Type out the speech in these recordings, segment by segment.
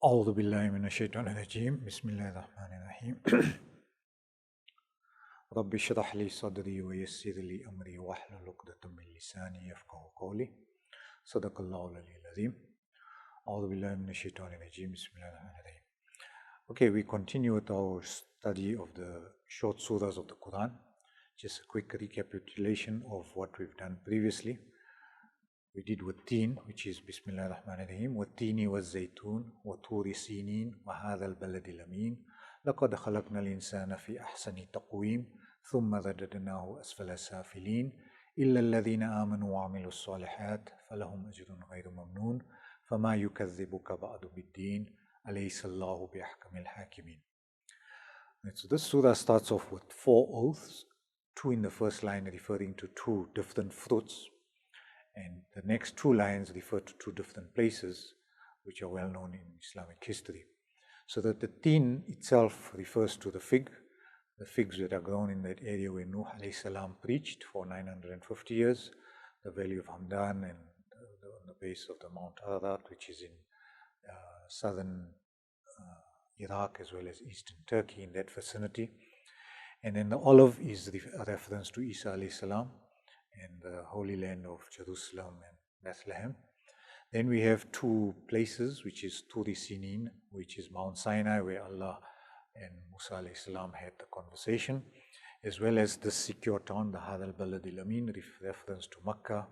أعوذ بالله من الشيطان الرجيم بسم الله الرحمن الرحيم رب اشرح لي صدري ويسر لي أمري واحلل عقدة من لساني يفقهوا قولي صدق الله العلي العظيم أعوذ بالله من الشيطان الرجيم بسم الله الرحمن الرحيم. Okay, we continue with our study of the short surahs of the Quran. Just a quick recapitulation of what we've done previously. We did Watteen, which is Bismillah ar-Rahman ar-Rahim. Wattini wa zaytoon, wa turi sinin, wa hadha al-baladi al-amin. Laqad khalaqna al-insana fi ahsani taqweem, thumma radadnahu asfala safilin. Illa alladhina amanu wa amilu as-salihat, falahum ajrun ghayru mamnoon. Fama yukadhibuka ba'du bid-deen, alaysa Allahu bi-ahkamil hakimin. So this surah starts off with 4 oaths, 2 in the first line referring to 2 different fruits. And the next 2 lines refer to 2 different places, which are well known in Islamic history. So that the teen itself refers to the figs that are grown in that area where Nuh alayhi salam preached for 950 years, the valley of Hamdan and on the base of the Mount Ararat, which is in southern Iraq as well as eastern Turkey in that vicinity. And then the olive is a reference to Isa alayhi salam and the Holy Land of Jerusalem and Bethlehem. Then we have 2 places, which is Turi Sinin, which is Mount Sinai, where Allah and Musa alayhi salam had the conversation, as well as the secure town, the Hadha al-Balad al-Amin, reference to Makkah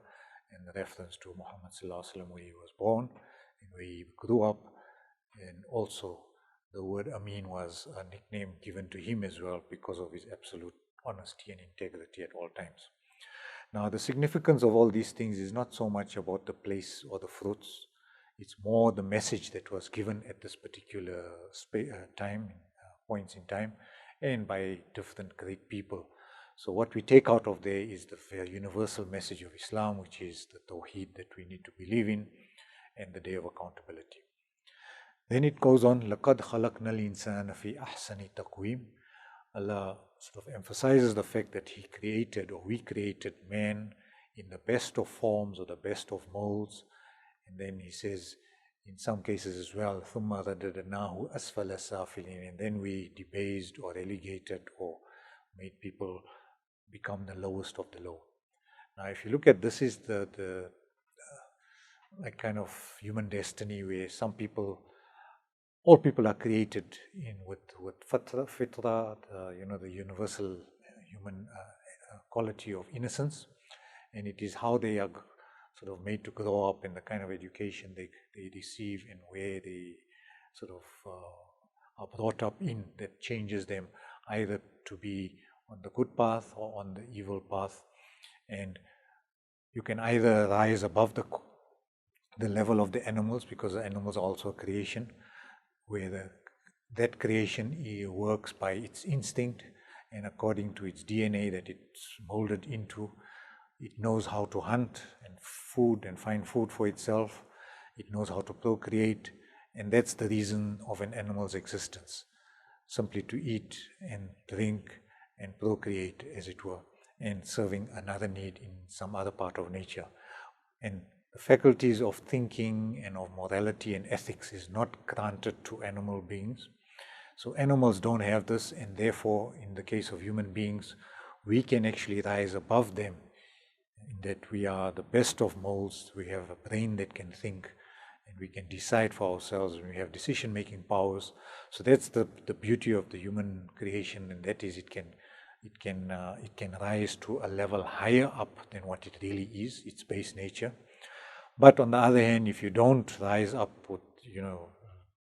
and the reference to Muhammad sallallahu alaihi wasallam, where he was born and where he grew up. And also the word Amin was a nickname given to him as well because of his absolute honesty and integrity at all times. Now, the significance of all these things is not so much about the place or the fruits. It's more the message that was given at this particular time, points in time, and by different great people. So what we take out of there is the universal message of Islam, which is the Tawheed that we need to believe in, and the day of accountability. Then it goes on, لَقَدْ خَلَقْنَا الْإِنسَانَ فِي أَحْسَنِ تَقْوِيمٍ. Allah sort of emphasizes the fact that He created, or we created man in the best of forms or the best of molds. And then He says, in some cases as well, ثُمَّ رَدَدْنَاهُ أَسْفَلَ سَافِلِينَ. And then we debased or relegated or made people become the lowest of the low. Now, if you look at this, is the like kind of human destiny where all people are created with fitra, the universal human quality of innocence, and it is how they are sort of made to grow up and the kind of education they receive and where they sort of are brought up in that changes them either to be on the good path or on the evil path. And you can either rise above the level of the animals, because the animals are also a creation, where that creation works by its instinct and according to its DNA that it's molded into. It knows how to hunt and find food for itself. It knows how to procreate, and that's the reason of an animal's existence, simply to eat and drink and procreate, as it were, and serving another need in some other part of nature. And the faculties of thinking and of morality and ethics is not granted to animal beings. So animals don't have this, and therefore, in the case of human beings, we can actually rise above them, in that we are the best of molds. We have a brain that can think, and we can decide for ourselves, and we have decision-making powers. So that's the beauty of the human creation, and that is it can rise to a level higher up than what it really is, its base nature. But on the other hand, if you don't rise up with,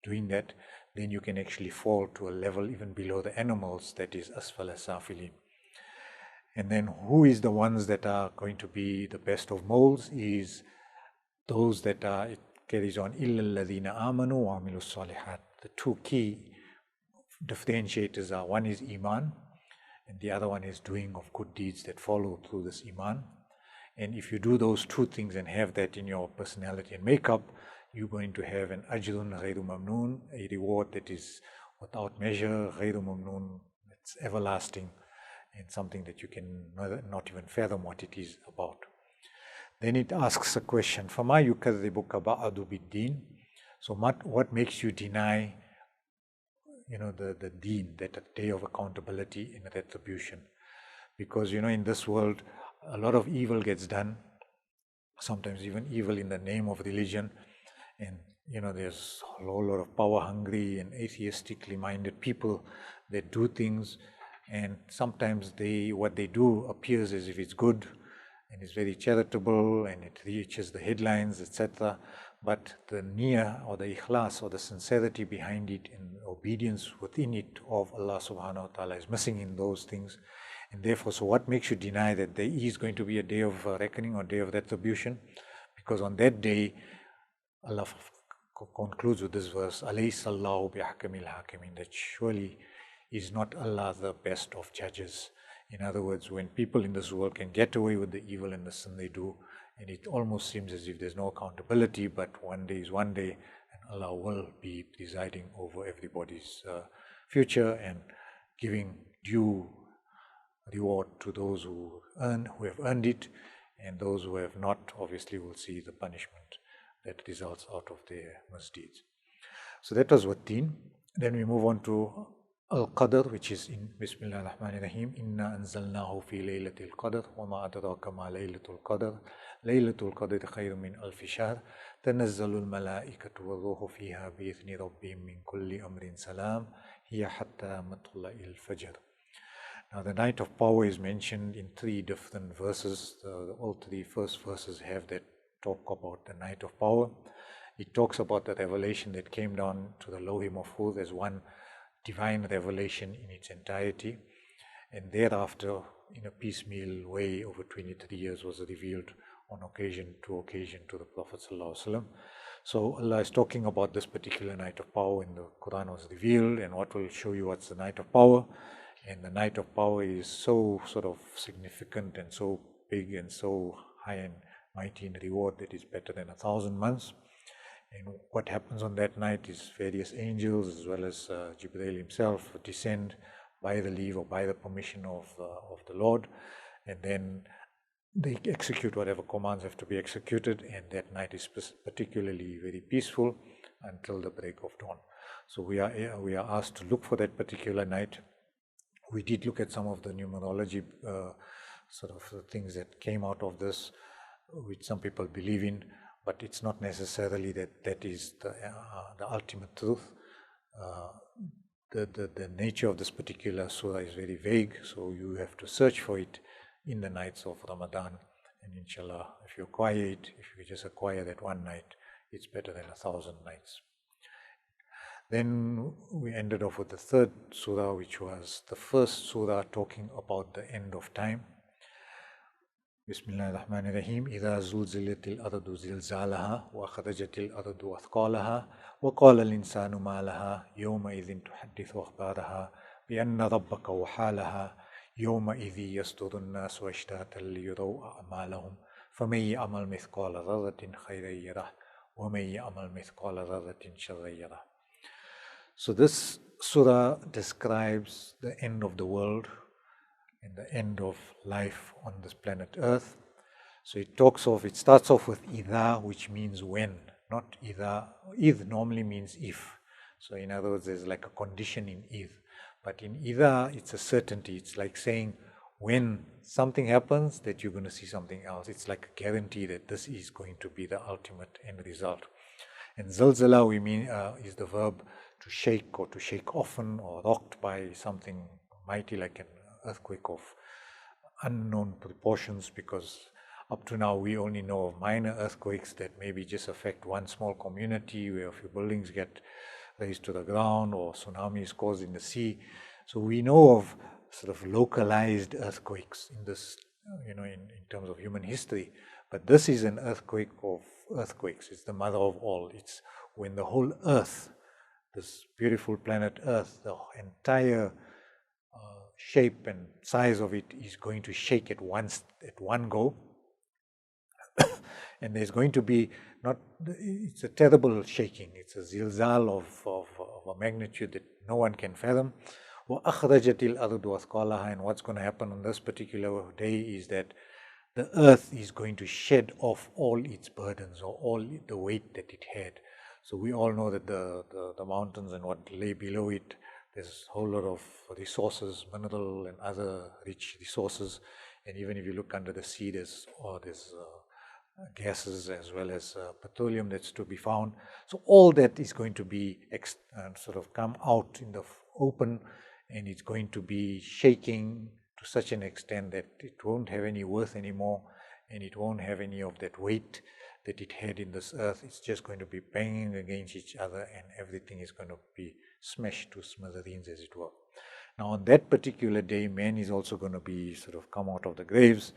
doing that, then you can actually fall to a level even below the animals, that is asfala safilin. And then who is the ones that are going to be the best of molds is those that are, it carries on, إِلَّا الَّذِينَ آمَنُوا وَعَمِلُوا الصَّالِحَاتِ. The 2 key differentiators are, one is Iman, and the other one is doing of good deeds that follow through this Iman. And if you do those 2 things and have that in your personality and makeup, you're going to have an ajrun ghayru mamnoon, a reward that is without measure, ghayru mamnoon, it's everlasting, and something that you can not even fathom what it is about. Then it asks a question, فَمَا يُكَذِّبُكَ بَعْدُ بِالدِّينِ. So what makes you deny, the deen, that day of accountability and retribution? Because, in this world, a lot of evil gets done, sometimes even evil in the name of religion. And, there's a whole lot of power-hungry and atheistically minded people that do things. And sometimes what they do appears as if it's good and it's very charitable and it reaches the headlines, etc. But the niyyah or the ikhlas or the sincerity behind it and obedience within it of Allah subhanahu wa ta'ala is missing in those things. And therefore, so what makes you deny that there is going to be a day of reckoning or day of retribution? Because on that day, Allah concludes with this verse, Alaysa Allahu bihakamil hakimin, that surely is not Allah the best of judges. In other words, when people in this world can get away with the evil and the sin they do, and it almost seems as if there's no accountability, but one day is one day, and Allah will be presiding over everybody's future and giving due reward to those who have earned it, and those who have not, obviously, will see the punishment that results out of their misdeeds. So that was what deen. Then we move on to Al-Qadr, which is in Bismillah ar-Rahman ar-Rahim, Inna anzalnahu fi laylatil qadr, wa ma adraka ma laylatul qadr, laylatul qadr khayrun min alfi shahr, tanazzalul malaikatu wa ruhu fiha bi-idhni rabbihim min kulli amrin salam, hiya hatta matla'il fajr. Now the night of power is mentioned in 3 different verses. All 3 first verses have that talk about the night of power. It talks about the revelation that came down to the Lawh Mahfuz as one divine revelation in its entirety, and thereafter in a piecemeal way over 23 years was revealed on occasion to the Prophet ﷺ. So Allah is talking about this particular night of power, and the Quran was revealed, and what will show you what's the night of power. And the night of power is so sort of significant and so big and so high and mighty in reward that it's better than 1,000 months. And what happens on that night is various angels as well as Jibreel himself descend by the leave or by the permission of the Lord, and then they execute whatever commands have to be executed, and that night is particularly very peaceful until the break of dawn. So we are asked to look for that particular night. We did look at some of the numerology sort of things that came out of this, which some people believe in, but it's not necessarily that is the ultimate truth. The nature of this particular surah is very vague, so you have to search for it in the nights of Ramadan, and inshallah, if you acquire it, if you just acquire that one night, it's better than 1,000 nights. Then we ended off with the 3rd surah, which was the first surah talking about the end of time. Bismillah ar-Rahman ar-Rahim, إِذَا زُلْزِلَتِ الْأَرْضُ زِلْزَالَهَا وَأَخْرَجَتِ الْأَرْضُ أَثْقَالَهَا وَقَالَ الْإِنسَانُ مَا لَهَا يَوْمَئِذٍ تُحَدِّثُ أَخْبَارَهَا بِأَنَّ رَبَّكَ وَحَالَهَا يَوْمَئِذٍ يَصْدُرُ النَّاسُ أَشْتَاتًا لِيُرَوْا أَعْمَالَهُم فَمَن يَعْمَلْ مِثْقَالَ ذَرَّةٍ خَيْرًا يَرَهُ وَمَن يَعْمَلْ مِثْقَالَ ذَرَّةٍ شَرًّا يَرَهُ. So this surah describes the end of the world and the end of life on this planet Earth. So it starts off with idha, which means when, not idha. Id normally means if. So in other words, there's like a condition in id. But in idha, it's a certainty. It's like saying when something happens that you're going to see something else. It's like a guarantee that this is going to be the ultimate end result. And Zalzalah, we mean, is the verb to shake or to shake often or rocked by something mighty like an earthquake of unknown proportions, because up to now we only know of minor earthquakes that maybe just affect one small community where a few buildings get raised to the ground or tsunamis caused in the sea. So we know of sort of localized earthquakes in this, in terms of human history. But this is an earthquake of earthquakes. It's the mother of all. It's when the whole earth, this beautiful planet Earth, the entire shape and size of it is going to shake at one go. And there's going to be it's a terrible shaking. It's a zilzal of a magnitude that no one can fathom. وَأَخْرَجَتِ الْأَرْضُ أَثْقَالَهَا. And what's going to happen on this particular day is that the earth is going to shed off all its burdens or all the weight that it had. So we all know that the mountains and what lay below it, there's a whole lot of resources, mineral and other rich resources. And even if you look under the sea, there's gases as well as petroleum that's to be found. So all that is going to be sort of come out in the open, and it's going to be shaking to such an extent that it won't have any worth anymore, and it won't have any of that weight that it had in this earth. It's just going to be banging against each other, and everything is going to be smashed to smithereens, as it were. Now, on that particular day, man is also going to be sort of come out of the graves,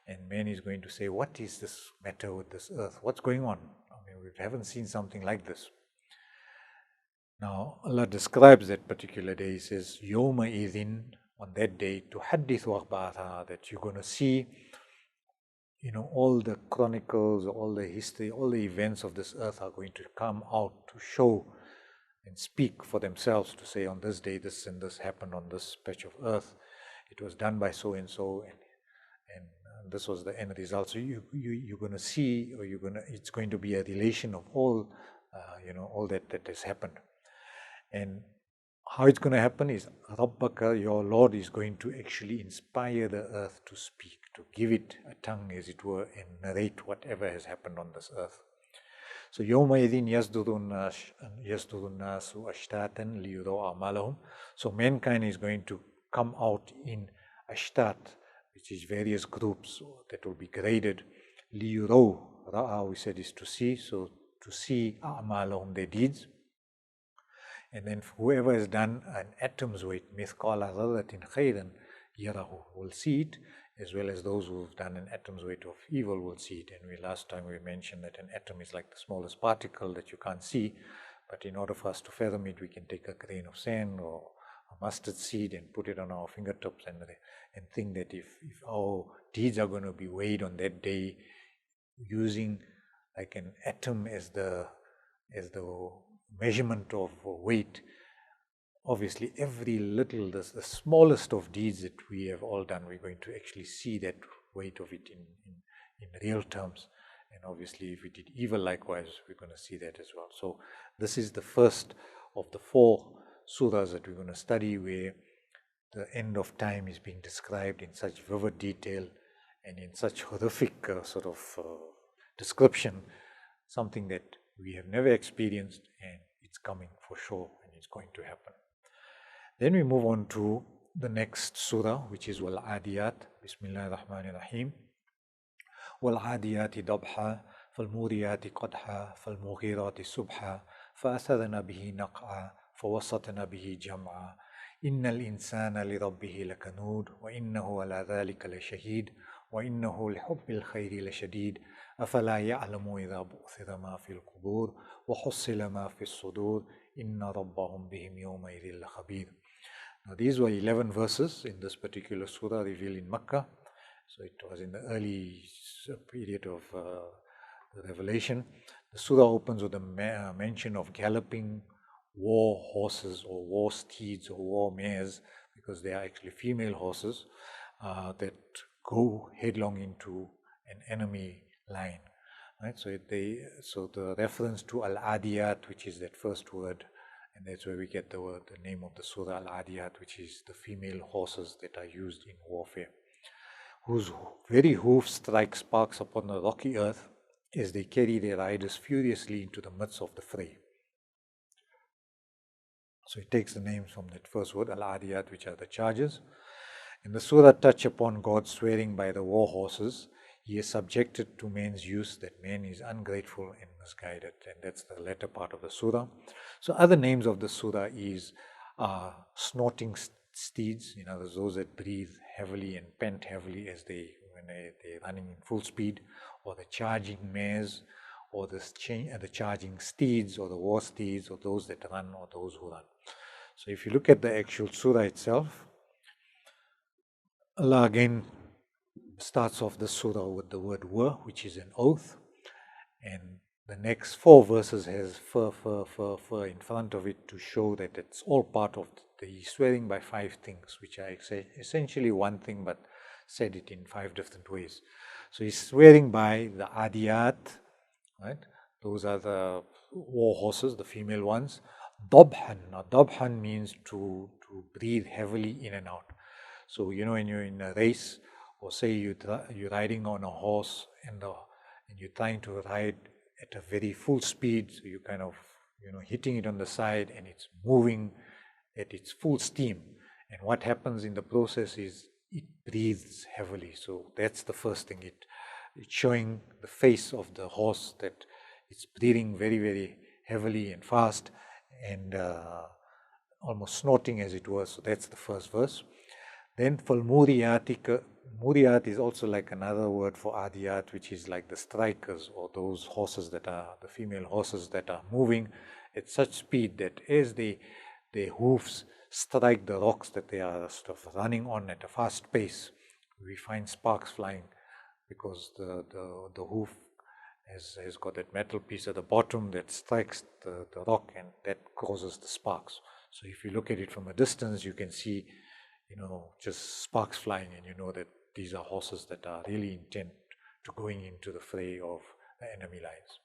and man is going to say, what is this matter with this earth? What's going on? I mean, we haven't seen something like this. Now, Allah describes that particular day. He says, Yawma idhin, on that day, tuhaddithu akhbaraha, that you're going to see, all the chronicles, all the history, all the events of this earth are going to come out to show and speak for themselves, to say, on this day, this and this happened on this patch of earth. It was done by so and so, and this was the end result. So you're going to see, or it's going to be a relation of all, all that has happened. And how it's going to happen is, Rabbaka, your Lord, is going to actually inspire the earth to speak, to give it a tongue, as it were, and narrate whatever has happened on this earth. So, يَوْمَئِذٍ يَصْدُرُ النَّاسُ أَشْتَاتًا لِيُرَوْا أَعْمَالَهُم. So mankind is going to come out in ashtat, which is various groups that will be graded. لِيُرَوْا, ra'a, we said, is to see. So to see أَعْمَالَهُم, their deeds. And then whoever has done an atom's weight, mithqala dharratin khayran yarahu, will see it, as well as those who have done an atom's weight of evil will see it. And last time we mentioned that an atom is like the smallest particle that you can't see, but in order for us to fathom it, we can take a grain of sand or a mustard seed and put it on our fingertips and think that if our deeds are going to be weighed on that day using like an atom as the measurement of weight, obviously every little, the smallest of deeds that we have all done, we're going to actually see that weight of it in real terms. And obviously if we did evil likewise, we're going to see that as well. So this is the first of the 4 surahs that we're going to study, where the end of time is being described in such vivid detail and in such horrific description, something that we have never experienced, and it's coming for sure, and it's going to happen. Then we move on to the next surah, which is Al Aadiyaat. Bismillahir Rahmanir Rahim. Wal Aadiyati dabha, fal muriyati qadha, fal mughirati subha, fa athadna bihi naq'a, fa wasatna bihi jam'a. Innal insana li rabbihi lakanud, wa innahu ala dhalika la shaheed, wa innahu li hubbil khayri la shadid. أفلا يعلم إذا بؤثر ما في القبور وحصل ما في الصدور إن ربهم بهم يومئذ لخبير. Now these were 11 verses in this particular surah revealed in Makkah. So it was in the early period of the revelation. The surah opens with a mention of galloping war horses or war steeds or war mares, because they are actually female horses that go headlong into an enemy line, right? So the reference to Al-Adiyat, which is that first word, and that's where we get the name of the Surah Al Aadiyaat, which is the female horses that are used in warfare, whose very hoof strike sparks upon the rocky earth as they carry their riders furiously into the midst of the fray. So it takes the names from that first word, Al-Adiyat, which are the chargers. And the surah touch upon God swearing by the war horses He is subjected to man's use, that man is ungrateful and misguided. And that's the latter part of the surah. So other names of the surah is snorting steeds, in other words, those that breathe heavily and pant heavily when they're running in full speed, or the charging mares, or the charging steeds, or the war steeds, or those that run, or those who run. So if you look at the actual surah itself, Allah again starts off the surah with the word wa, which is an oath, and the next 4 verses has fur in front of it to show that it's all part of he's swearing by 5 things, which are essentially one thing but said it in 5 different ways. So he's swearing by the Adiyat, right? Those are war horses, the female ones. Dabhan. Now, dabhan means to breathe heavily in and out. So, when you're in a race, or say you're riding on a horse and you're trying to ride at a very full speed, so you kind of, hitting it on the side and it's moving at its full steam. And what happens in the process is it breathes heavily. So that's the first thing. It's showing the face of the horse that it's breathing very, very heavily and fast and almost snorting as it were. So that's the first verse. Then fal muriyat, muriyat is also like another word for adiyat, which is like the strikers, or those horses that are the female horses that are moving at such speed that as their hoofs strike the rocks that they are sort of running on at a fast pace, we find sparks flying, because the hoof has got that metal piece at the bottom that strikes the rock, and that causes the sparks. So if you look at it from a distance, you can see, just sparks flying, and you know that these are horses that are really intent to going into the fray of the enemy lines.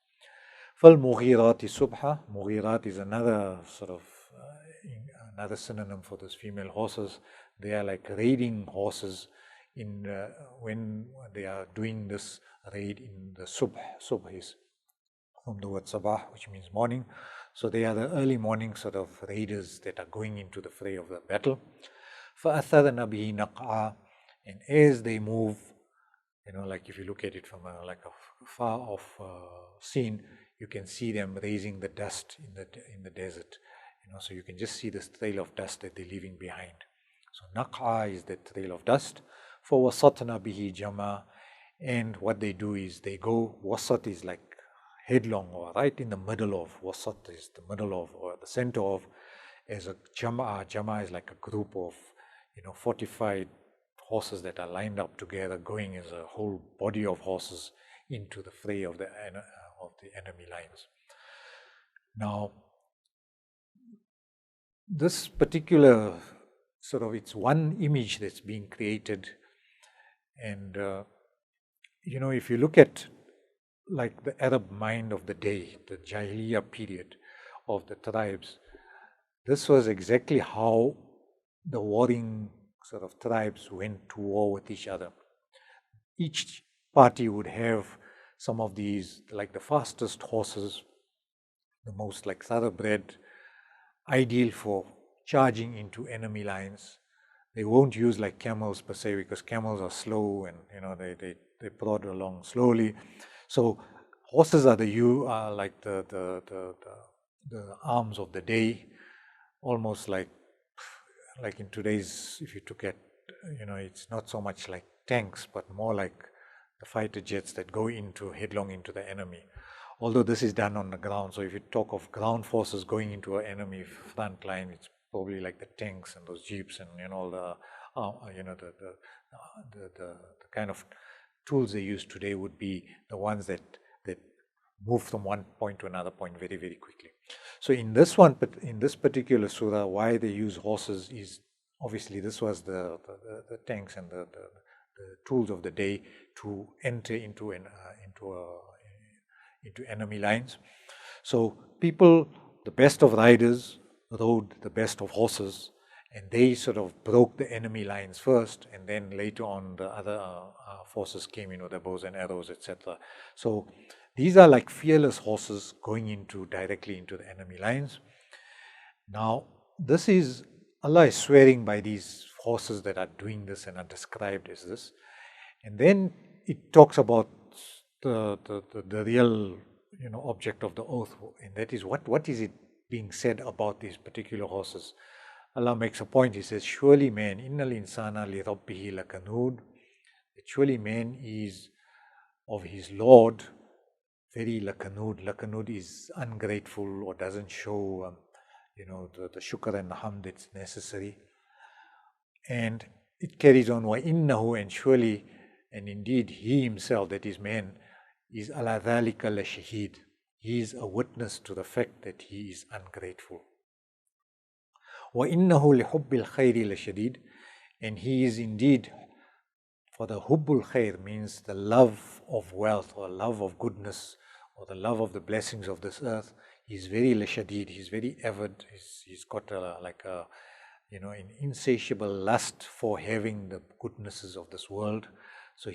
Fal mughirati subha. Mughirat is another sort of another synonym for those female horses. They are like raiding horses when they are doing this raid in the subh. Subh is from the word sabah, which means morning. So they are the early morning sort of raiders that are going into the fray of the battle. فَأَثَرْنَ بِهِ نَقْعًا. And as they move, like if you look at it from a far off scene, you can see them raising the dust in the desert. So you can just see this trail of dust that they're leaving behind. So naq'a is the trail of dust. For wasatna bihi jama, and what they do is they go, wasat is like headlong, or right in the middle of, wasat is the middle of, or the center of, as a jama. Jama is like a group of 45 horses that are lined up together, going as a whole body of horses into the fray of the enemy lines. Now, this particular it's one image that's being created, and if you look at like the Arab mind of the day, the Jahiliyyah period of the tribes, this was exactly how the warring tribes went to war with each other. Each party would have some of these, like the fastest horses, the most like thoroughbred, ideal for charging into enemy lines. They won't use like camels per se, because camels are slow and they plod along slowly. So horses are like the arms of the day, almost like in today's, if you took at, it's not so much like tanks, but more like the fighter jets that go headlong into the enemy. Although this is done on the ground, so if you talk of ground forces going into an enemy front line, it's probably like the tanks and those jeeps and all the kind of tools they use today would be the ones that move from one point to another point very, very quickly. So in this particular surah, why they use horses is obviously this was the tanks and the tools of the day to enter into enemy lines. So people, the best of riders, rode the best of horses, and they sort of broke the enemy lines first, and then later on the other forces came in with their bows and arrows, etc. So these are like fearless horses going directly into the enemy lines. Now, this is, Allah is swearing by these horses that are doing this and are described as this. And then it talks about the real object of the oath, and that is what is it being said about these particular horses. Allah makes a point. He says, surely man, innal insana li rabbihi lakanud, that surely man is of his Lord very lakanud. Lakanud is ungrateful, or doesn't show the shukr and the hamd that's necessary. And it carries on, wa innahu, and surely and indeed he himself, that is man, is ala dhalika la shahid. He is a witness to the fact that he is ungrateful. وَإِنَّهُ لِحُبِّ الْخَيْرِ لَشَدِيدٌ, and he is indeed, for the hubbul khair means the love of wealth or love of goodness or the love of the blessings of this earth, he's very lashadid, he's very avid, he's got an insatiable lust for having the goodnesses of this world. So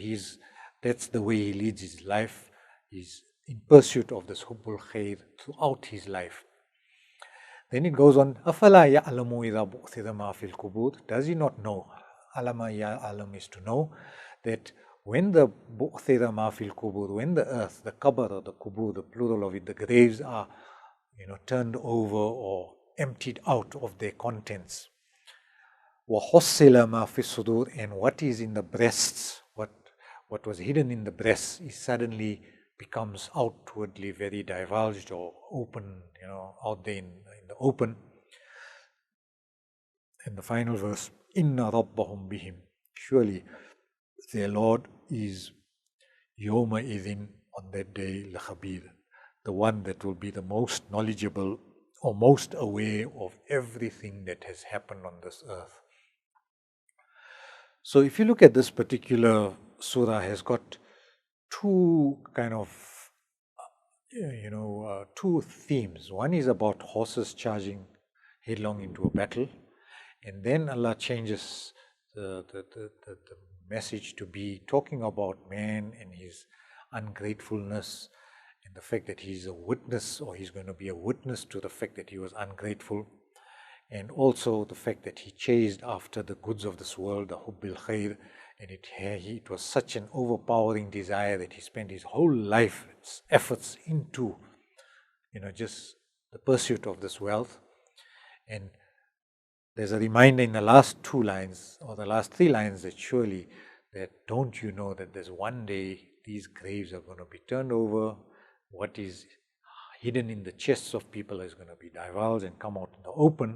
that's the way he leads his life. He's in pursuit of this hubbul khair throughout his life. Then it goes on, أَفَلَا يَعْلَمُ إِذَا بُعْثِرَ مَا فِي الْقُبُورِ. Does he not know? Alama ya'lam is to know that when the bu'thira ma fil kubur, when the earth, the qabr or the kubur, the plural of it, the graves are, turned over or emptied out of their contents. Wa hussila ma fi sudur, and what is in the breasts, what was hidden in the breasts, is suddenly becomes outwardly very divulged or open, out there in the open. And the final verse, Inna Rabbahum bihim, surely their Lord is Yawma idhin, on that day, Lakhabir, the one that will be the most knowledgeable or most aware of everything that has happened on this earth. So if you look at this particular surah, has got two kind of, two themes. One is about horses charging headlong into a battle, and then Allah changes the message to be talking about man and his ungratefulness, and the fact that he's a witness, or he's going to be a witness to the fact that he was ungrateful, and also the fact that he chased after the goods of this world, the hubbil khair, and it was such an overpowering desire that he spent his whole life, his efforts into, just the pursuit of this wealth. And there's a reminder in the last two lines, or the last three lines, that surely, that don't you know that there's one day these graves are going to be turned over, what is hidden in the chests of people is going to be divulged and come out in the open,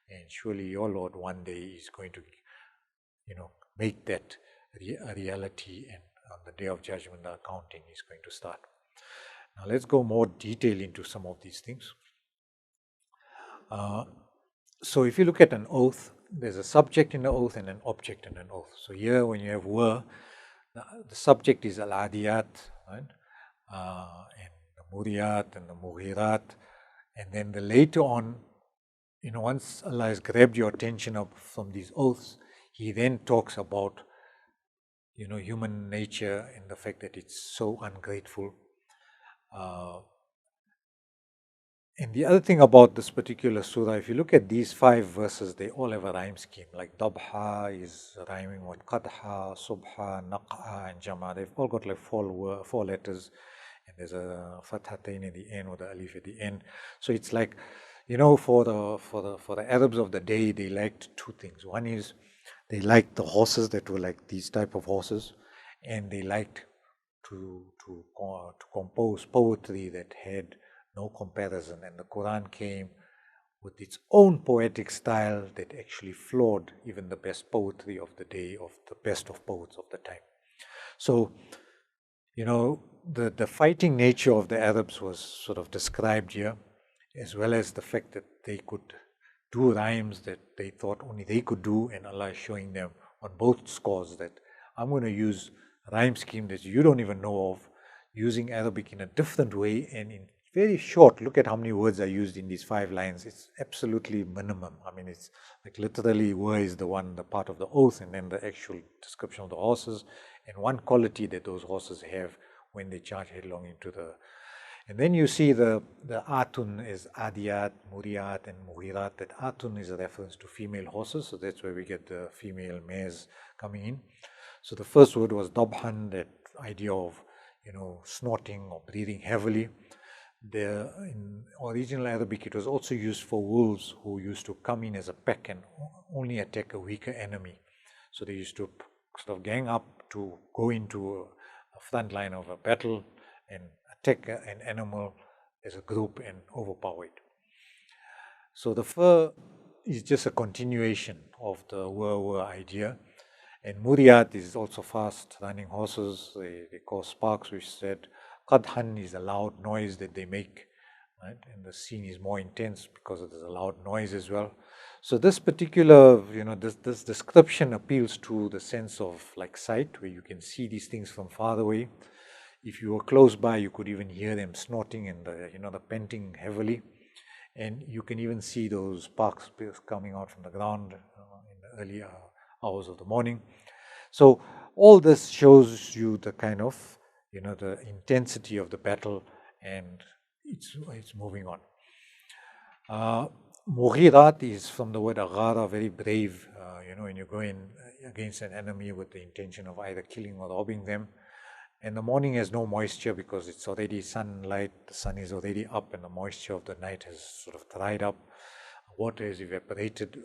and surely your Lord one day is going to, make that a reality, and on the day of judgment the accounting is going to start. Now let's go more detail into some of these things. So if you look at an oath, there's a subject in the oath and an object in an oath. So here when you have were, the subject is Al-Adiyat, right? And the Muriyat and the Mughirat. And then later on, once Allah has grabbed your attention up from these oaths, He then talks about, human nature and the fact that it's so ungrateful. And the other thing about this particular surah, if you look at these 5 verses, they all have a rhyme scheme. Like Dabha is rhyming with Qadha, Subha, Naq'a, and Jama. They've all got like 4 letters, and there's a Fathatain at the end or the Alif at the end. So it's like, for the Arabs of the day, they liked 2 things. One is they liked the horses that were like these type of horses, and they liked to compose poetry that had no comparison, and the Quran came with its own poetic style that actually floored even the best poetry of the day, of the best of poets of the time. So, the fighting nature of the Arabs was sort of described here, as well as the fact that they could do rhymes that they thought only they could do, and Allah is showing them on both scores that I'm going to use a rhyme scheme that you don't even know of, using Arabic in a different way, and in very short. Look at how many words are used in these 5 lines. It's absolutely minimum. I mean, it's like literally were is the part of the oath, and then the actual description of the horses, and one quality that those horses have when they charge headlong into the... And then you see the Atun is Adiyat, Muriyat, and Mughirat. That Atun is a reference to female horses, so that's where we get the female mares coming in. So the first word was Dabhan, that idea of, snorting or breathing heavily. In original Arabic, it was also used for wolves who used to come in as a pack and only attack a weaker enemy. So they used to sort of gang up to go into a front line of a battle and attack an animal as a group and overpower it. So the fur is just a continuation of the were idea. And Muriyat is also fast running horses. They cause sparks, which said Qadhan is a loud noise that they make, right? And the scene is more intense because there's a loud noise as well. So this particular, this description appeals to the sense of like sight, where you can see these things from far away. if you were close by, you could even hear them snorting and the panting heavily. And you can even see those sparks coming out from the ground in the early hours of the morning. So all this shows you the kind of, the intensity of the battle, and it's moving on. Mughirat is from the word aghara, very brave, when you go in against an enemy with the intention of either killing or robbing them. And the morning has no moisture because it's already sunlight, the sun is already up, and the moisture of the night has sort of dried up. Water is evaporated,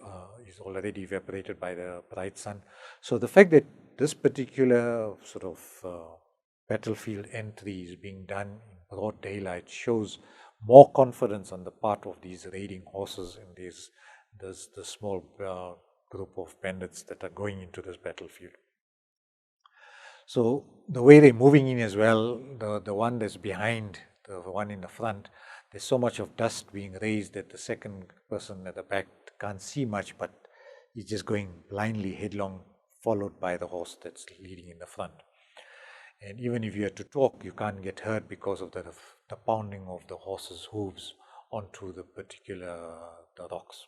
is already evaporated by the bright sun. So the fact that this particular sort of battlefield entry is being done in broad daylight shows more confidence on the part of these raiding horses and the small group of bandits that are going into this battlefield. So the way they're moving in as well, the one that's behind, the one in the front, there's so much of dust being raised that the second person at the back can't see much, but he's just going blindly headlong, followed by the horse that's leading in the front. And even if you have to talk, you can't get heard because of the pounding of the horse's hooves onto the the rocks.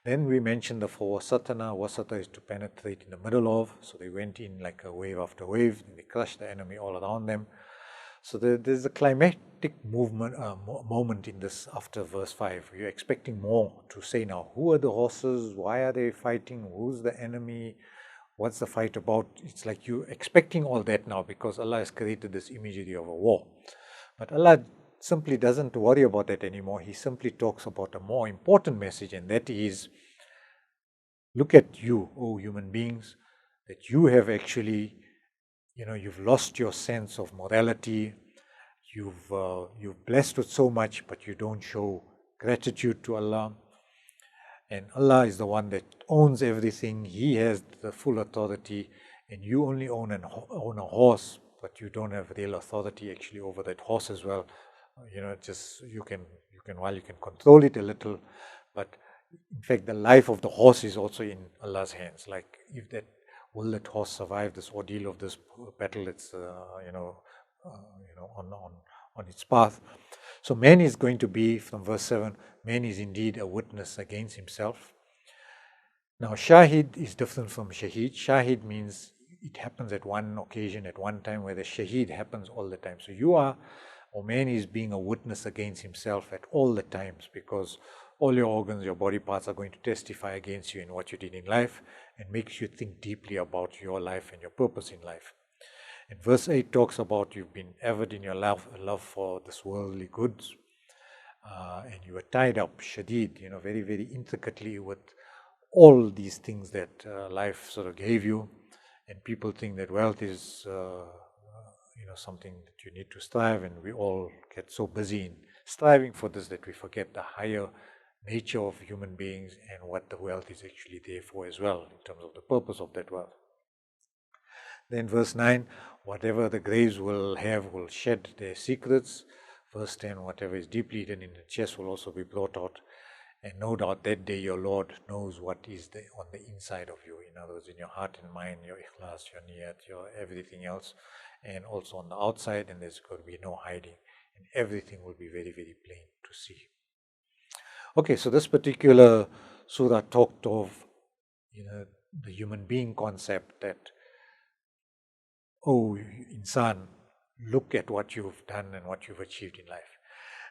Then we mentioned the four wasatana. Wasata is to penetrate in the middle of. So they went in like a wave after wave, and they crushed the enemy all around them. So there's a climatic moment in this after verse 5. You're expecting more to say now. Who are the horses? Why are they fighting? Who's the enemy? What's the fight about? It's like you're expecting all that now because Allah has created this imagery of a war. But Allah simply doesn't worry about that anymore. He simply talks about a more important message, and that is, look at you, oh human beings, that you have actually, you've lost your sense of morality. You've blessed with so much, but you don't show gratitude to Allah. And Allah is the one that owns everything. He has the full authority, and you only own a horse, but you don't have real authority actually over that horse as well. Just you can control it a little, but in fact the life of the horse is also in Allah's hands. Like, if will that horse survive this ordeal of this battle that's on its path. So man is going to be, from verse 7, man is indeed a witness against himself. Now shahid is different from shaheed. Shahid means it happens at one occasion, at one time, where the shaheed happens all the time. So man is being a witness against himself at all the times, because all your organs, your body parts are going to testify against you in what you did in life, and makes you think deeply about your life and your purpose in life. And verse 8 talks about you've been avid in your love for this worldly goods, and you were tied up, shadid, very, very intricately with all these things that life sort of gave you. And people think that wealth is something that you need to strive, and we all get so busy in striving for this that we forget the higher nature of human beings and what the wealth is actually there for as well, in terms of the purpose of that wealth. Then verse 9, whatever the graves will shed their secrets. Verse 10, whatever is deeply hidden in the chest will also be brought out. And no doubt that day your Lord knows what is on the inside of you. In other words, in your heart and mind, your ikhlas, your niyat, your everything else. And also on the outside, and there's going to be no hiding. And everything will be very, very plain to see. Okay, so this particular surah talked of, the human being concept that, oh, insan, look at what you've done and what you've achieved in life.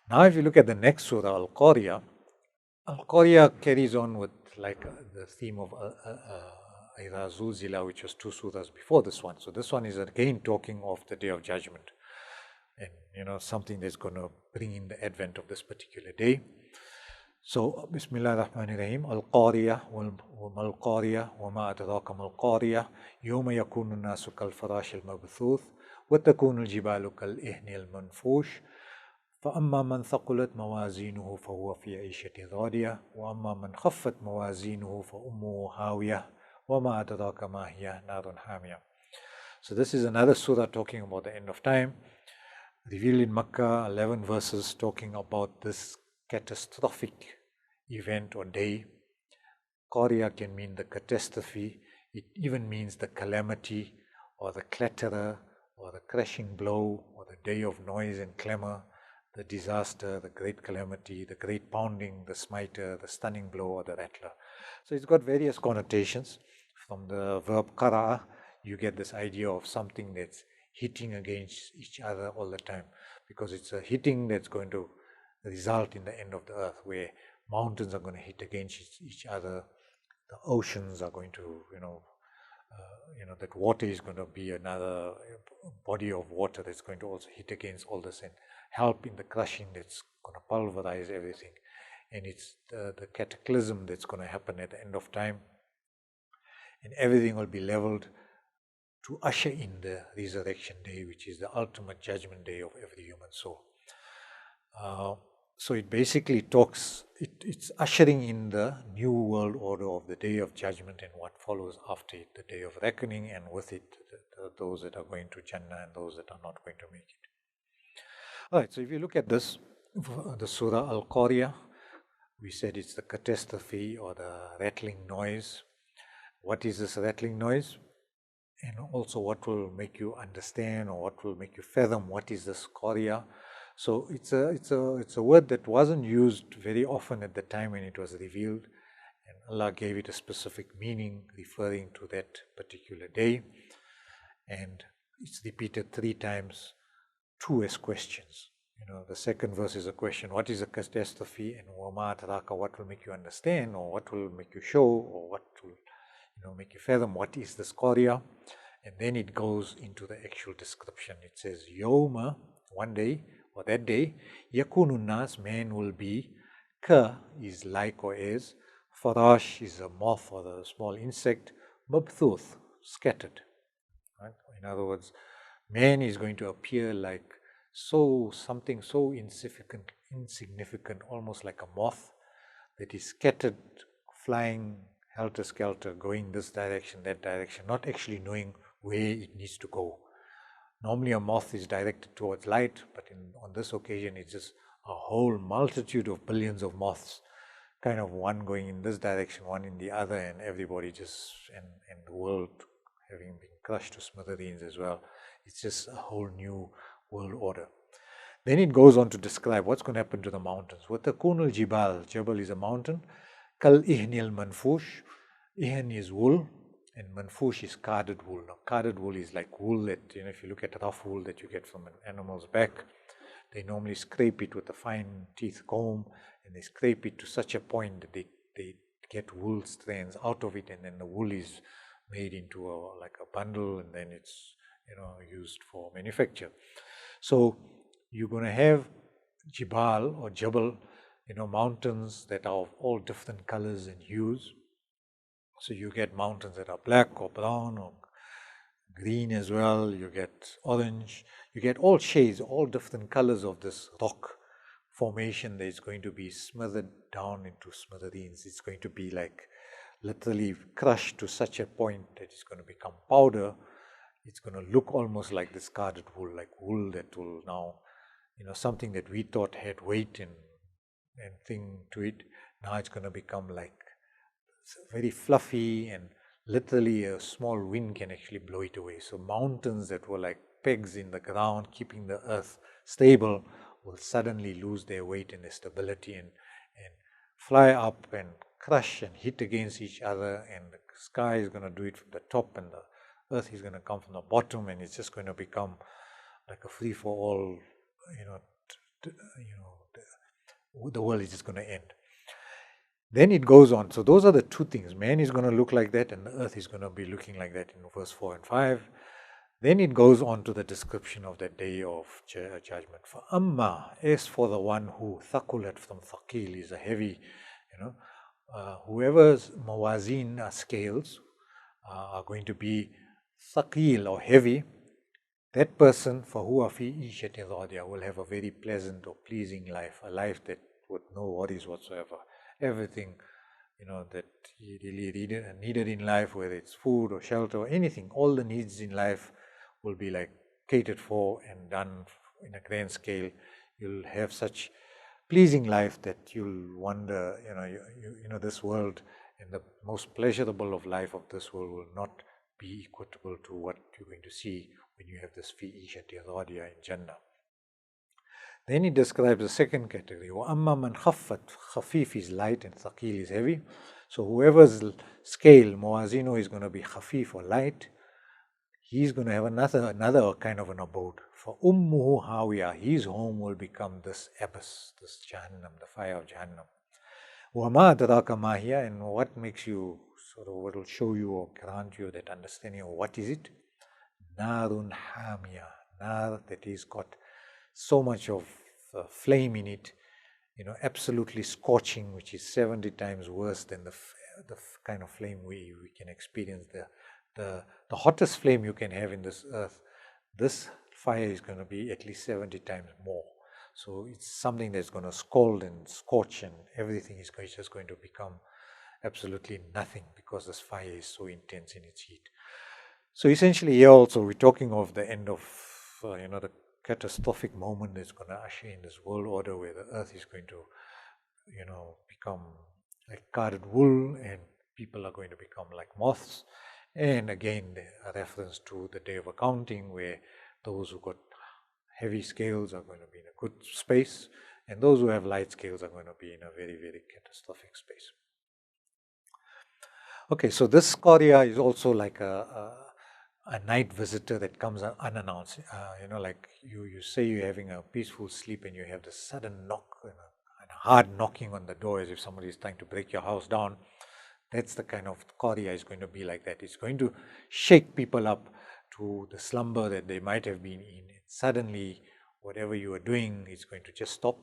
Now, if you look at the next surah, Al-Qari'ah, Al-Qari'ah carries on with the theme of Az-Zalzalah, which was 2 surahs before this one. So this one is again talking of the Day of Judgment, and something that's going to bring in the advent of this particular day. So, Bismillah ar-Rahman ar-Rahim, Al-Qari'ah, Al-Qari'ah, wa ma adraka mal-Qari'ah, yawma yakunu an-nasu kal-farash al-mabthuth, wa takunu al-jibalu kal-ihni al-manfush, فأما من ثقلت موازينه فهو في عيشة راضية وأما من خفت موازينه فأمه هاوية وما أدراك ما هي نار حامية. So this is another surah talking about the end of time, revealed in Makkah, 11 verses talking about this catastrophic event or day. Qari'ah can mean the catastrophe. It even means the calamity or the clatterer or the crashing blow, or the day of noise and clamor, the disaster, the great calamity, the great pounding, the smiter, the stunning blow, or the rattler. So it's got various connotations. From the verb qara'a, you get this idea of something that's hitting against each other all the time, because it's a hitting that's going to result in the end of the earth, where mountains are going to hit against each other, the oceans are going to, that water is going to be another body of water that's going to also hit against all this and help in the crushing that's going to pulverize everything. And it's the cataclysm that's going to happen at the end of time. And everything will be leveled to usher in the resurrection day, which is the ultimate judgment day of every human soul. So it basically talks, it's ushering in the new world order of the day of judgment and what follows after it, the day of reckoning, and with it, those that are going to Jannah and those that are not going to make it. Alright, so if you look at this, the Surah Al Qari'ah, we said it's the catastrophe or the rattling noise. What is this rattling noise? And also what will make you understand, or what will make you fathom what is this Qari'ah? So it's a word that wasn't used very often at the time when it was revealed, and Allah gave it a specific meaning referring to that particular day, and it's repeated 3 times, 2 as questions. The second verse is a question: what is a catastrophe? And wama adraka, what will make you understand, or what will make you show, or what will make you fathom what is this Qari'ah? And then it goes into the actual description. It says Yawma, one day, or that day, Yakunun nas, man will be, ka is like or as, farash is a moth or a small insect, mabthuth, scattered. Right? In other words, man is going to appear like something so insignificant, almost like a moth that is scattered, flying helter-skelter, going this direction, that direction, not actually knowing where it needs to go. Normally a moth is directed towards light, but on this occasion it's just a whole multitude of billions of moths, kind of one going in this direction, one in the other, and everybody just, and the world having been crushed to smithereens as well. It's just a whole new world order. Then it goes on to describe what's going to happen to the mountains. وَتَكُونُ الْجِبَالِ, Jabal is a mountain. كَالْإِهْنِ الْمَنْفُوشِ, Ihn is wool, and manfush is carded wool. Now, carded wool is like wool that, if you look at rough wool that you get from an animal's back, they normally scrape it with a fine teeth comb, and they scrape it to such a point that they get wool strands out of it, and then the wool is made into like a bundle, and then it's used for manufacture. So you're going to have jibal or jabal, mountains that are of all different colors and hues. So you get mountains that are black or brown or green as well. You get orange. You get all shades, all different colors of this rock formation that is going to be smothered down into smithereens. It's going to be like literally crushed to such a point that it's going to become powder. It's going to look almost like this carded wool, like wool that will now, something that we thought had weight and thing to it. Now it's going to become like very fluffy, and literally a small wind can actually blow it away. So mountains that were like pegs in the ground, keeping the earth stable, will suddenly lose their weight and their stability and fly up and crush and hit against each other, and the sky is going to do it from the top and the earth is going to come from the bottom, and it's just going to become like a free-for-all, the world is just going to end. Then it goes on. So those are the 2 things. Man is going to look like that, and the earth is going to be looking like that in verse 4 and 5. Then it goes on to the description of the day of judgment. For amma, as for the one who thakulat, from thaqil is a heavy, whoever's mawazin scales are going to be thaqil or heavy, that person, for huwa fi ishatin radiya, will have a very pleasant or pleasing life, a life that with no worries whatsoever. Everything, that he really needed in life, whether it's food or shelter or anything, all the needs in life will be like catered for and done in a grand scale. You'll have such pleasing life that you'll wonder, this world and the most pleasurable of life of this world will not be equatable to what you're going to see when you have this fi ishati radiyah in Jannah. Then he describes the second category. وَأَمَّا مَنْ خَفَّتْ Khafif is light and thaqil is heavy. So whoever's scale, mawazinu, is going to be khafif or light, he's going to have another kind of an abode. For ummuhu hawiya, his home will become this abyss, this Jahannam, the fire of Jahannam. وَمَا أَدْرَاكَ مَا هِيَ, and what makes you, sort of what will show you or grant you that understanding of what is it? Narun hamiya, nar that is got so much of flame in it, absolutely scorching, which is 70 times worse than the kind of flame we can experience. The hottest flame you can have in this earth, this fire is going to be at least 70 times more. So it's something that's going to scald and scorch, and everything is just going to become absolutely nothing because this fire is so intense in its heat. So essentially here also we're talking of the end of the catastrophic moment that's going to usher in this world order where the earth is going to become like carded wool and people are going to become like moths. And again, a reference to the day of accounting where those who got heavy scales are going to be in a good space and those who have light scales are going to be in a very, very catastrophic space. Okay, so this Qari'ah is also like a night visitor that comes unannounced. Like you say you're having a peaceful sleep and you have this sudden knock and a hard knocking on the door as if somebody is trying to break your house down. That's the kind of Qari'ah is going to be like that. It's going to shake people up to the slumber that they might have been in. And suddenly, whatever you are doing is going to just stop,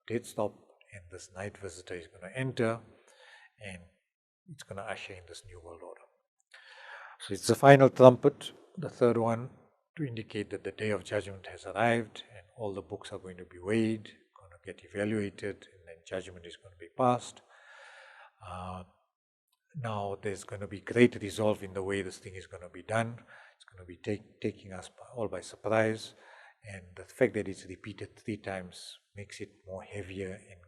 dead stop, and this night visitor is going to enter and it's going to usher in this new world order. So it's the final trumpet, the third one, to indicate that the day of judgment has arrived and all the books are going to be weighed, going to get evaluated, and then judgment is going to be passed. Now there's going to be great resolve in the way this thing is going to be done. It's going to be taking us all by surprise, and the fact that it's repeated 3 times makes it more heavier and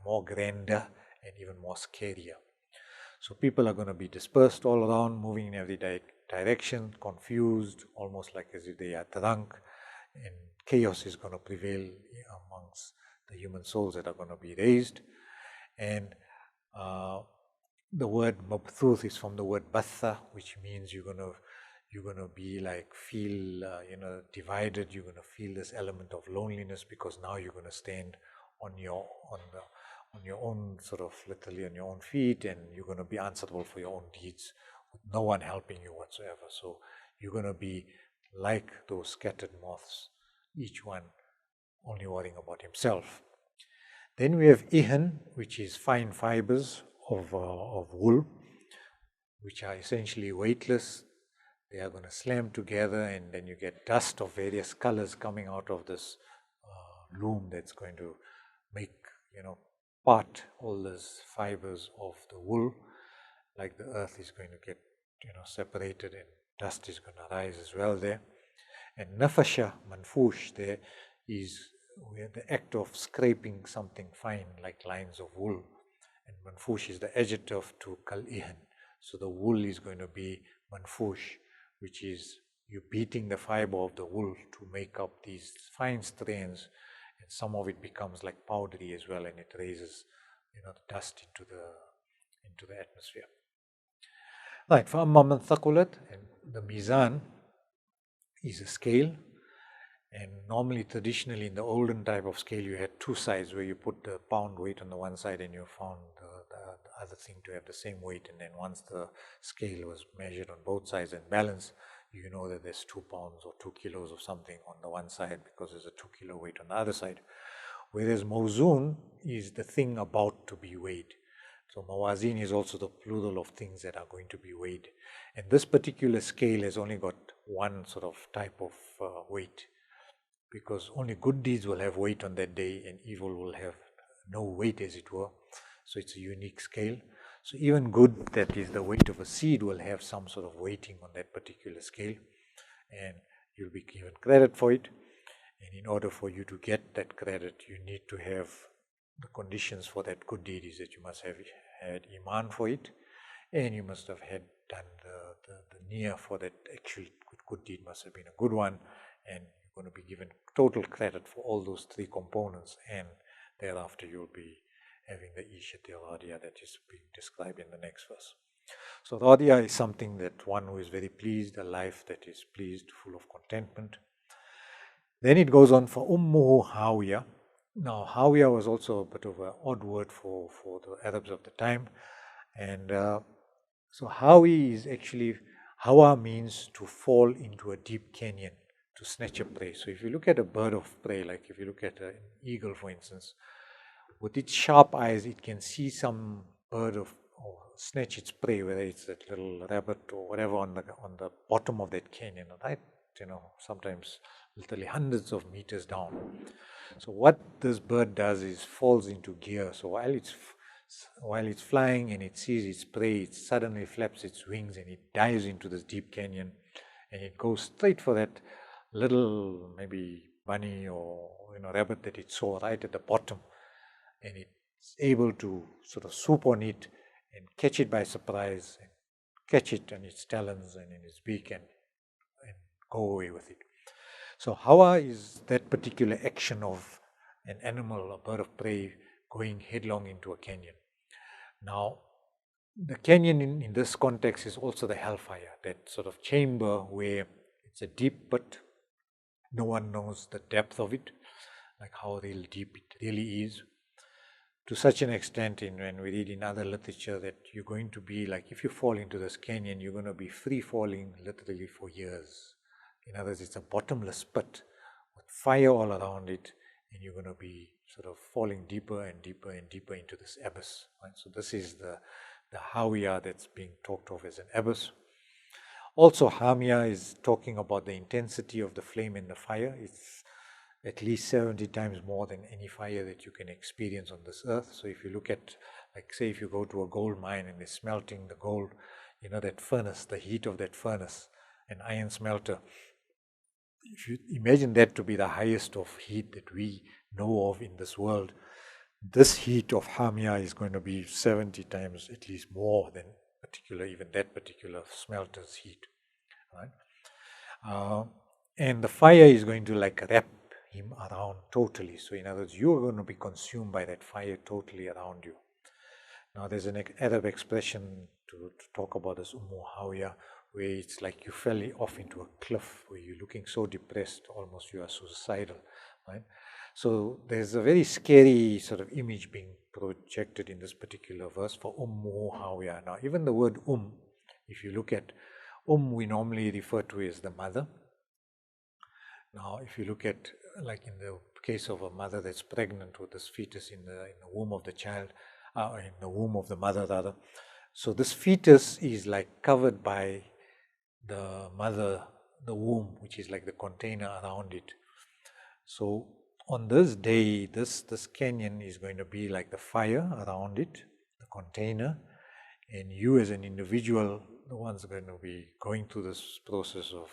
more grander and even more scarier. So people are going to be dispersed all around, moving in every direction, confused, almost like as if they are drunk, and chaos is going to prevail amongst the human souls that are going to be raised. And the word mabthuth is from the word batha, which means you're going to be like feel divided. You're going to feel this element of loneliness because now you're going to stand on your own, sort of literally on your own feet, and you're going to be answerable for your own deeds with no one helping you whatsoever. So you're going to be like those scattered moths, each one only worrying about himself. Then we have ihan, which is fine fibers of wool, which are essentially weightless. They are going to slam together, and then you get dust of various colors coming out of this loom that's going to make part all those fibers of the wool, like the earth is going to get separated and dust is going to rise as well there. And nafasha, manfush, there is the act of scraping something fine like lines of wool, and manfush is the adjective to kal-ihan. So the wool is going to be manfush, which is you beating the fiber of the wool to make up these fine strands, and some of it becomes like powdery as well, and it raises the dust into the atmosphere. Right, فَأَمَّا مَنْ ثَقُلَتْ, and the mizan is a scale, and normally traditionally in the olden type of scale you had 2 sides where you put the pound weight on the one side and you found the other thing to have the same weight, and then once the scale was measured on both sides and balanced, you know that there's 2 pounds or 2 kilos of something on the one side because there's a 2 kilo weight on the other side. Whereas mawzoon is the thing about to be weighed. So mawazin is also the plural of things that are going to be weighed. And this particular scale has only got one sort of type of weight, because only good deeds will have weight on that day and evil will have no weight, as it were. So it's a unique scale. So even good, that is the weight of a seed, will have some sort of weighting on that particular scale, and you'll be given credit for it. And in order for you to get that credit, you need to have the conditions for that good deed is that you must have had iman for it, and you must have had done the niyyah for that actual good deed must have been a good one, and you're going to be given total credit for all those three components, and thereafter you'll be having the Ishat al-Radiyah that is being described in the next verse. So Radiyah is something that one who is very pleased, a life that is pleased, full of contentment. Then it goes on for Ummuhu Hawiyah. Now Hawiyah was also a bit of an odd word for the Arabs of the time. And so Hawi is actually, Hawa means to fall into a deep canyon, to snatch a prey. So if you look at a bird of prey, like if you look at an eagle, for instance, with its sharp eyes, it can see some bird or snatch its prey, whether it's that little rabbit or whatever on the bottom of that canyon, right? Sometimes literally hundreds of meters down. So what this bird does is falls into gear. So while it's flying and it sees its prey, it suddenly flaps its wings and it dives into this deep canyon, and it goes straight for that little maybe bunny or rabbit that it saw right at the bottom, and it's able to sort of swoop on it and catch it by surprise, and catch it on its talons and in its beak and go away with it. So Hawa is that particular action of an animal, a bird of prey, going headlong into a canyon. Now, the canyon in this context is also the hellfire, that sort of chamber where it's a deep pit. No one knows the depth of it, like how real deep it really is. To such an extent, when we read in other literature, that you're going to be like, if you fall into this canyon, you're going to be free falling literally for years. In other words, it's a bottomless pit with fire all around it, and you're going to be sort of falling deeper and deeper and deeper into this abyss. Right? So this is the Hawiyah that's being talked of as an abyss. Also, Hamiyah is talking about the intensity of the flame in the fire. It's at least 70 times more than any fire that you can experience on this earth. So if you look at, like say if you go to a gold mine and they're smelting the gold, that furnace, the heat of that furnace, an iron smelter, if you imagine that to be the highest of heat that we know of in this world, this heat of Hamiyah is going to be 70 times at least more than even that particular smelter's heat. Right? And the fire is going to wrap him around totally. So in other words, you're going to be consumed by that fire totally around you. Now there's an Arab expression to talk about this Ummu Hawiyah, where it's like you fell off into a cliff, where you're looking so depressed, almost you are suicidal, right? So there's a very scary sort of image being projected in this particular verse for Ummu Hawiyah. Now even the word if you look at we normally refer to as the mother. Now if you look at, like in the case of a mother that's pregnant with this fetus in the womb of the child, in the womb of the mother rather, so this fetus is like covered by the mother, the womb, which is like the container around it. So on this day, this canyon is going to be like the fire around it, the container, and you as an individual, the ones going to be going through this process of,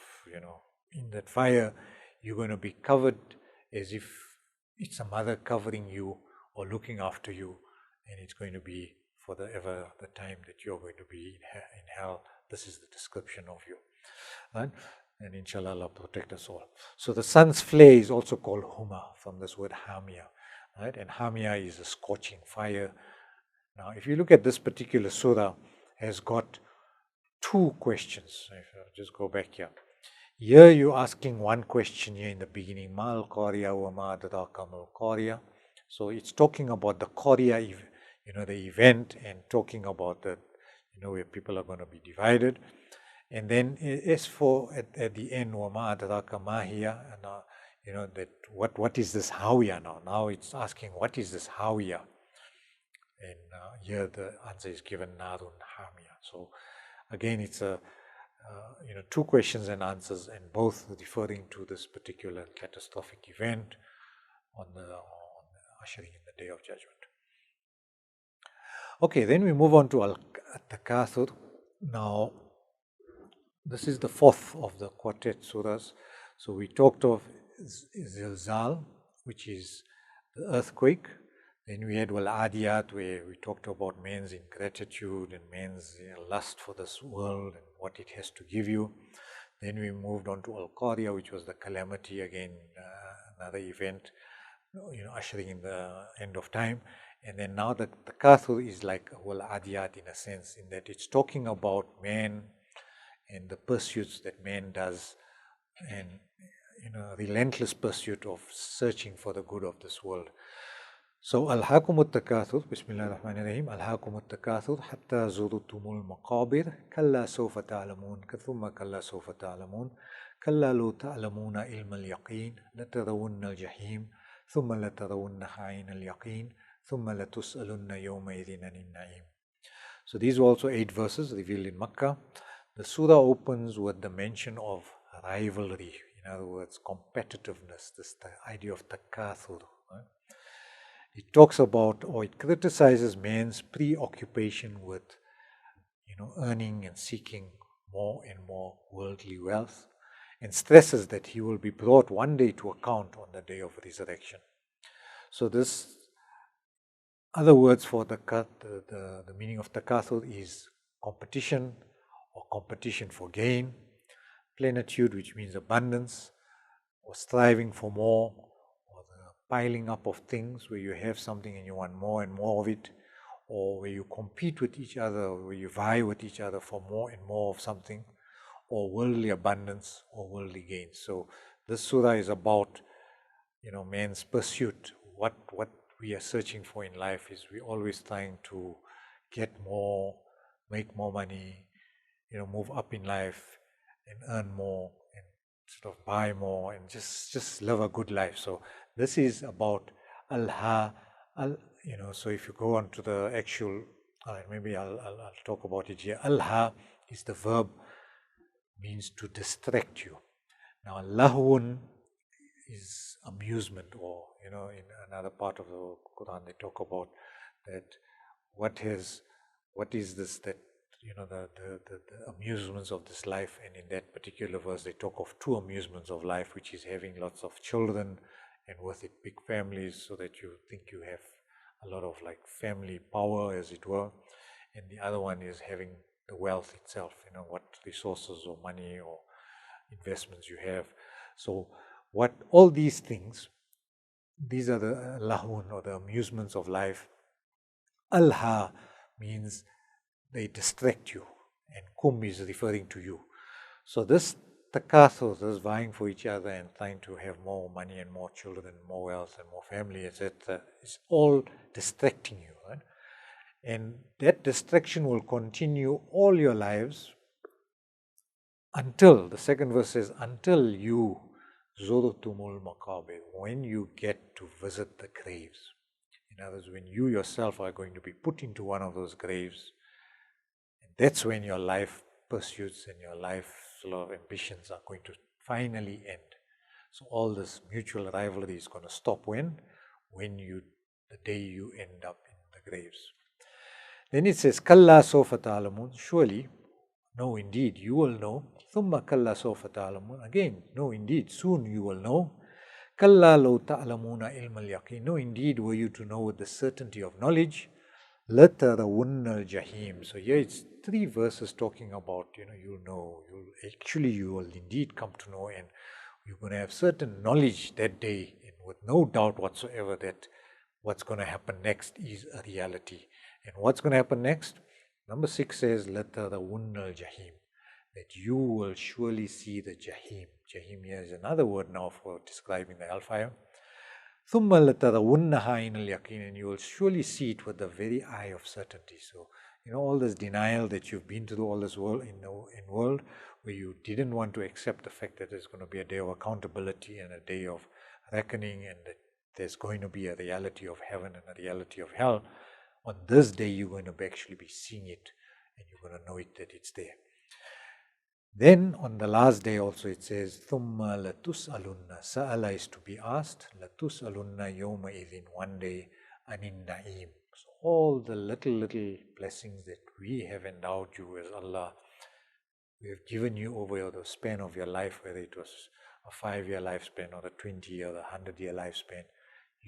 in that fire, you're going to be covered as if it's a mother covering you or looking after you, and it's going to be for the time that you're going to be in hell. This is the description of you. Right? And inshallah, Allah protect us all. So the sun's flare is also called Huma, from this word Hamiyah. Right? And Hamiyah is a scorching fire. Now, if you look at this particular surah, has got two questions. If I just go back here. Here you're asking one question here in the beginning, Ma Al-Qari'ah wa ma adraka mal Qari'ah. So it's talking about the Qari'ah, the event, and talking about that, where people are going to be divided. And then as for at the end, wa ma adraka ma hiya, that what is this Hawiyah now? Now it's asking, what is this Hawiyah? And here the answer is given, Narun Hamiyah. So again, it's two questions and answers, and both referring to this particular catastrophic event on the ushering in the Day of Judgment. Okay, then we move on to At-Takathur. Now, this is the fourth of the quartet surahs. So we talked of Zalzalah, which is the earthquake. Then we had Al-Adiyat, where we talked about man's ingratitude and man's lust for this world and what it has to give you. Then we moved on to Al Qari'ah, which was the calamity again, another event, ushering in the end of time. And then now the Takathur is like Al-Adiyat in a sense, in that it's talking about man and the pursuits that man does, and relentless pursuit of searching for the good of this world. So Al-Hakum At-Takathur, Bismillah ar-Rahman ar-Rahim, Al-Hakum At-Takathur, Hatta Zurutumul Maqabir, Kalla Sawfa Ta'lamun, Thumma Kalla Sawfa Ta'lamun, Kalla Law Ta'lamuna Ilma Al-Yaqeen, Latarawunna Al-Jahim, Thumma Latarawunnaha Ayn Al-Yaqeen, Thumma Latus'alunna Yawma Idhin Anin Na'im. So these were also 8 verses revealed in Makkah. The surah opens with the mention of rivalry, in other words, competitiveness, this the idea of takathur. It talks about, or it criticizes man's preoccupation with, earning and seeking more and more worldly wealth, and stresses that he will be brought one day to account on the day of resurrection. So this, other words for the meaning of takathur is competition, or competition for gain, plenitude, which means abundance, or striving for more, or the piling up of things where you have something and you want more and more of it, or where you compete with each other, where you vie with each other for more and more of something, or worldly abundance or worldly gain. So this surah is about, man's pursuit. What we are searching for in life is we're always trying to get more, make more money, move up in life and earn more and sort of buy more and just live a good life. So this is about so if you go on to the actual, maybe I'll talk about it here. Al-ha is the verb, means to distract you. Now lahwun is amusement, or in another part of the Quran they talk about that what is this, that the amusements of this life, and in that particular verse they talk of 2 amusements of life, which is having lots of children and with it big families, so that you think you have a lot of like family power, as it were, and the other one is having the wealth itself, what resources or money or investments you have. So what all these things, these are the lahun, or the amusements of life. Al-ha means they distract you, and kum is referring to you. So this takathur, this vying for each other and trying to have more money and more children, more wealth and more family, etc., is all distracting you, right? And that distraction will continue all your lives until, the second verse says, until you zurtumul maqabir, when you get to visit the graves. In other words, when you yourself are going to be put into one of those graves, and that's when your life pursuits and your life sort of ambitions are going to finally end. So all this mutual rivalry is going to stop when the day you end up in the graves. Then it says, Kalla sawfa ta'lamun, surely, no indeed, you will know. Thumma kalla sawfa ta'lamun, again, no indeed, soon you will know. Kalla law ta'lamuna ilma al-yaqeen, no indeed, were you to know with the certainty of knowledge. Latarawunna al-jahim. So here it's 3 verses talking about, you will indeed come to know, and you're going to have certain knowledge that day, and with no doubt whatsoever that what's going to happen next is a reality. And what's going to happen next? Number 6 says, Latarawunna al-jahim, that you will surely see the jahim. Jahim here is another word now for describing the hellfire. ثُمَّ لَتَرَوُنَّهَا عَيْنَ الْيَقِينِ, and you will surely see it with the very eye of certainty. So, all this denial that you've been through, all this world in world where you didn't want to accept the fact that there's going to be a day of accountability and a day of reckoning, and that there's going to be a reality of heaven and a reality of hell. On this day, you're going to actually be seeing it, and you're going to know it, that it's there. Then on the last day also it says, ثُمَّ لَتُسْأَلُنَّ, Sa'ala is to be asked, لَتُسْأَلُنَّ يَوْمَ إِذٍ, one day, anin na'im. So all the little blessings that we have endowed you as Allah, we have given you over the span of your life, whether it was a 5-year lifespan or a 20-year or a 100-year lifespan,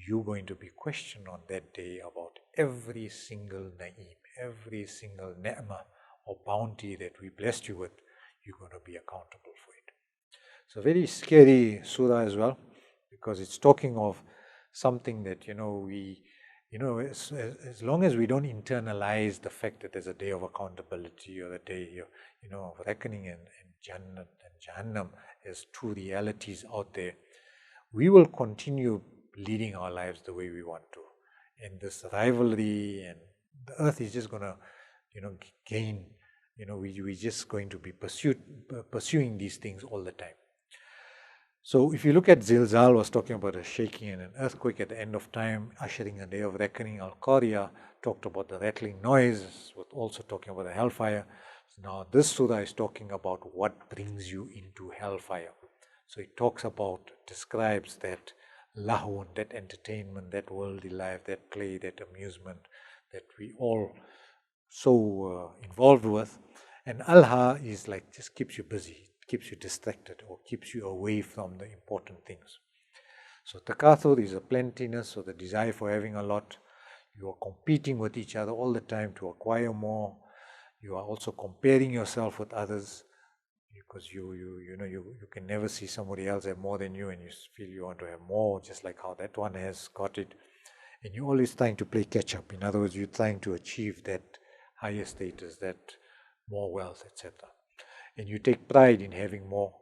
you're going to be questioned on that day about every single na'im, every single ni'mah or bounty that we blessed you with. You're going to be accountable for it. So very scary surah as well, because it's talking of something that, as long as we don't internalize the fact that there's a day of accountability or a day of reckoning and Jannah and Jahannam as two realities out there, we will continue leading our lives the way we want to. And this rivalry and the earth is just going to, gain, we're just going to be pursuing these things all the time. So if you look at Zilzal was talking about a shaking and an earthquake at the end of time, ushering a day of reckoning. Al Qari'ah talked about the rattling noise, was also talking about the hellfire. Now this surah is talking about what brings you into hellfire. So it describes that lahun, that entertainment, that worldly life, that play, that amusement that we all so involved with. And alha is like just keeps you busy, keeps you distracted, or keeps you away from the important things. So takathur is a plentiness, or the desire for having a lot. You are competing with each other all the time to acquire more. You are also comparing yourself with others, because you can never see somebody else have more than you, and you feel you want to have more, just like how that one has got it. And you're always trying to play catch up. In other words, you're trying to achieve that higher status, that more wealth, etc. And you take pride in having more.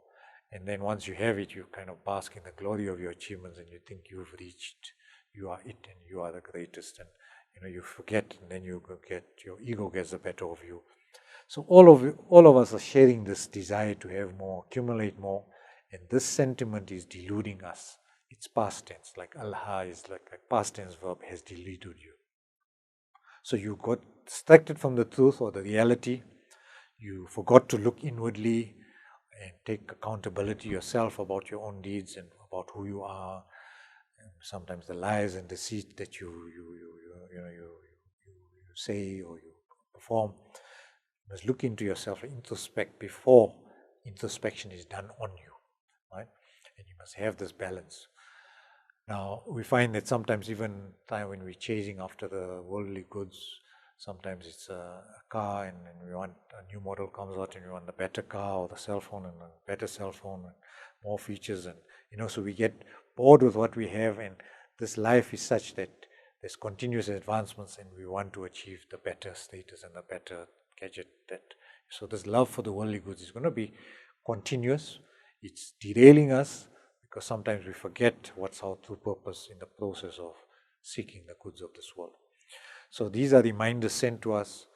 And then once you have it, you kind of bask in the glory of your achievements, and you think you've reached, you are it, and you are the greatest. And you forget, and then your ego gets the better of you. So all of us are sharing this desire to have more, accumulate more, and this sentiment is deluding us. It's past tense, like alha is like a past tense verb, has deluded you. So you got distracted from the truth or the reality. You forgot to look inwardly and take accountability yourself about your own deeds and about who you are. And sometimes the lies and deceit that you say or you perform. You must look into yourself and introspect before introspection is done on you, right? And you must have this balance. Now, we find that sometimes even time when we're chasing after the worldly goods, sometimes it's a car and we want a new model comes out and we want the better car or the cell phone and a better cell phone and more features, and so we get bored with what we have, and this life is such that there's continuous advancements and we want to achieve the better status and the better gadget. So this love for the worldly goods is going to be continuous. It's derailing us because sometimes we forget what's our true purpose in the process of seeking the goods of this world. So these are reminders sent to us.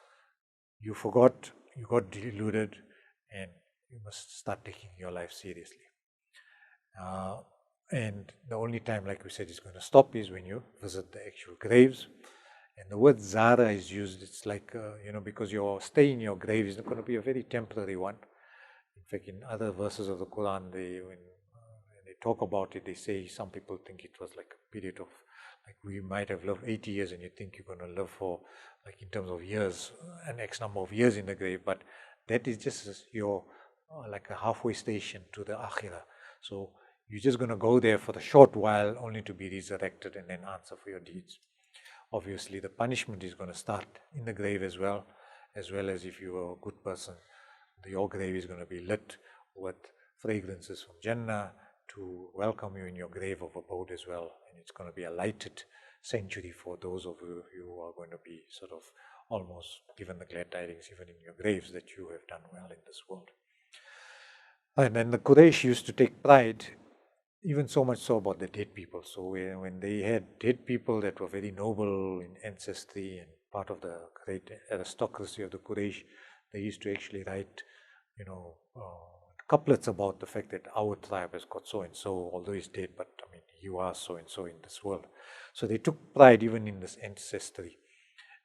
You forgot, you got deluded, and you must start taking your life seriously. And the only time, like we said, it's going to stop is when you visit the actual graves. And the word zara is used, it's like, because your stay in your grave is going to be a very temporary one. In fact, in other verses of the Quran, when they talk about it, they say some people think it was like a period of, like we might have lived 80 years and you think you're going to live for, like in terms of years, an X number of years in the grave, but that is just your, like a halfway station to the akhirah. So you're just going to go there for a short while only to be resurrected and then answer for your deeds. Obviously, the punishment is going to start in the grave as well as if you are a good person. Your grave is going to be lit with fragrances from Jannah to welcome you in your grave of abode as well. And it's going to be a lighted sanctuary for those of you who are going to be sort of almost given the glad tidings even in your graves that you have done well in this world. And then the Quraysh used to take pride, even so much so about the dead people. So when they had dead people that were very noble in ancestry and part of the great aristocracy of the Quraysh, they used to actually write, couplets about the fact that our tribe has got so and so, although he's dead, but I mean, you are so and so in this world. So they took pride even in this ancestry.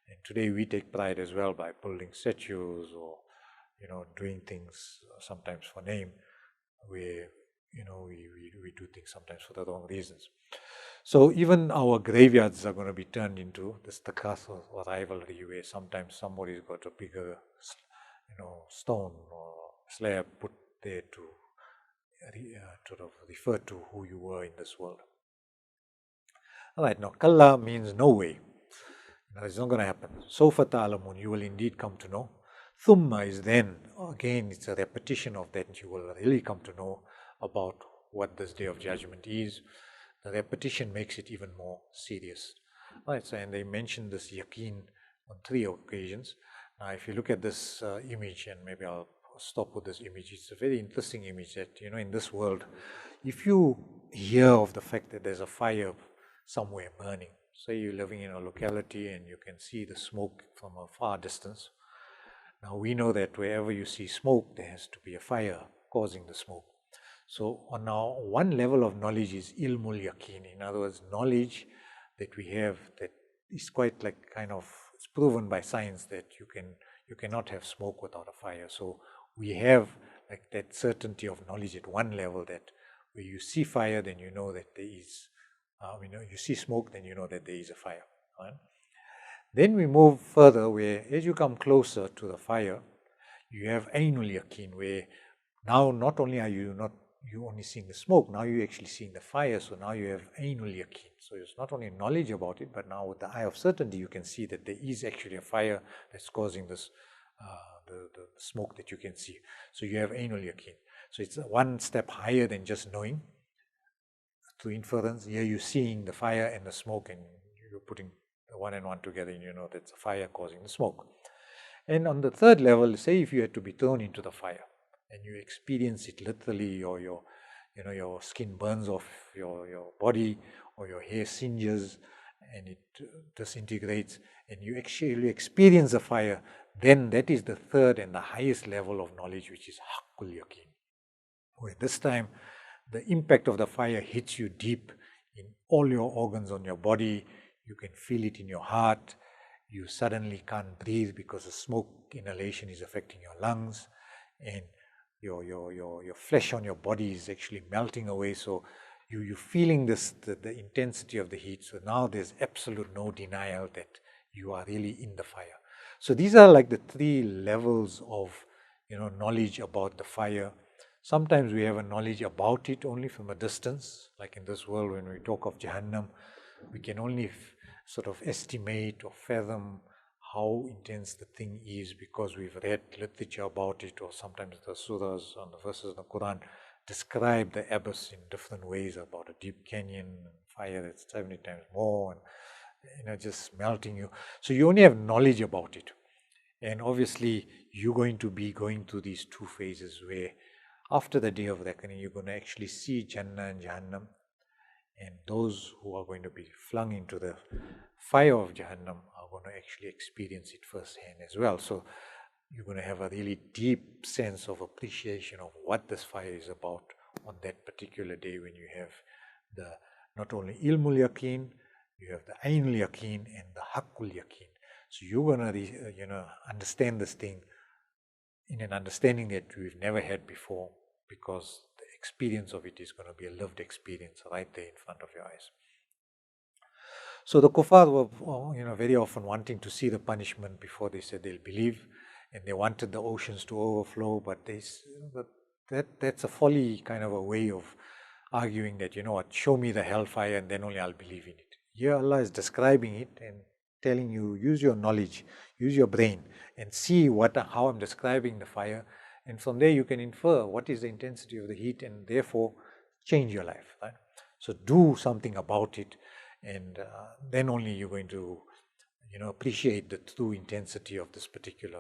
And today we take pride as well by building statues or, doing things sometimes for name, where, we do things sometimes for the wrong reasons. So even our graveyards are going to be turned into this takathur or rivalry, where sometimes somebody's got a bigger, stone or slab put there to sort of refer to who you were in this world. Alright, now kalla means no way. It's not going to happen. Sawfa ta'lamun, you will indeed come to know. Thumma is then, again, it's a repetition of that. You will really come to know about what this day of judgment is. The repetition makes it even more serious. Right, so, and they mentioned this yaqeen on 3 occasions. Now, if you look at this image, and maybe I'll stop with this image, it's a very interesting image that, in this world, if you hear of the fact that there's a fire somewhere burning, say you're living in a locality and you can see the smoke from a far distance. Now we know that wherever you see smoke, there has to be a fire causing the smoke. So on our one level of knowledge is ilmul yaqeen. In other words, knowledge that we have that is quite like it's proven by science that you cannot have smoke without a fire. So we have like that certainty of knowledge at one level that where you see fire, then you know that there is you see smoke, then you know that there is a fire. Right? Then we move further where as you come closer to the fire, you have Ainul Yaqeen, where now not only are you only seeing the smoke, now you're actually seeing the fire, so now you have Ainul Yaqeen. So it's not only knowledge about it, but now with the eye of certainty you can see that there is actually a fire that's causing this the smoke that you can see. So you have Ainul Yaqeen. So it's one step higher than just knowing. Through inference, here you're seeing the fire and the smoke, and you're putting the one and one together, and you know that's a fire causing the smoke. And on the third level, say if you had to be thrown into the fire and you experience it literally, or your skin burns off your body, or your hair singes and it disintegrates, and you actually experience the fire, then that is the third and the highest level of knowledge, which is Haqqul Yaqeen. Where this time the impact of the fire hits you deep in all your organs on your body. You can feel it in your heart. You suddenly can't breathe because the smoke inhalation is affecting your lungs, and your flesh on your body is actually melting away. So you're feeling the intensity of the heat. So now there's absolute no denial that you are really in the fire. So these are like the 3 levels of knowledge about the fire. Sometimes we have a knowledge about it only from a distance. Like in this world, when we talk of Jahannam, we can only sort of estimate or fathom how intense the thing is because we've read literature about it, or sometimes the Suras and the verses in the Quran describe the abyss in different ways, about a deep canyon, fire that's 70 times more, and just melting you. So you only have knowledge about it. And obviously, you're going to be going through these 2 phases where after the day of reckoning, you're going to actually see Jannah and Jahannam, and those who are going to be flung into the fire of Jahannam are going to actually experience it firsthand as well. So you're going to have a really deep sense of appreciation of what this fire is about on that particular day, when you have the not only Ilmul Yaqeen, you have the Ainul Yaqeen and the Haqqul Yaqeen. So you're going to understand this thing in an understanding that we've never had before, because the experience of it is going to be a lived experience right there in front of your eyes. So the kuffar were very often wanting to see the punishment before they said they'll believe, and they wanted the oceans to overflow, but that's a folly kind of a way of arguing that, show me the hellfire and then only I'll believe in it. Here Allah is describing it and telling you, use your knowledge, use your brain, and see how I'm describing the fire, and from there you can infer what is the intensity of the heat, and therefore change your life. Right? So do something about it, and then only you're going to appreciate the true intensity of this particular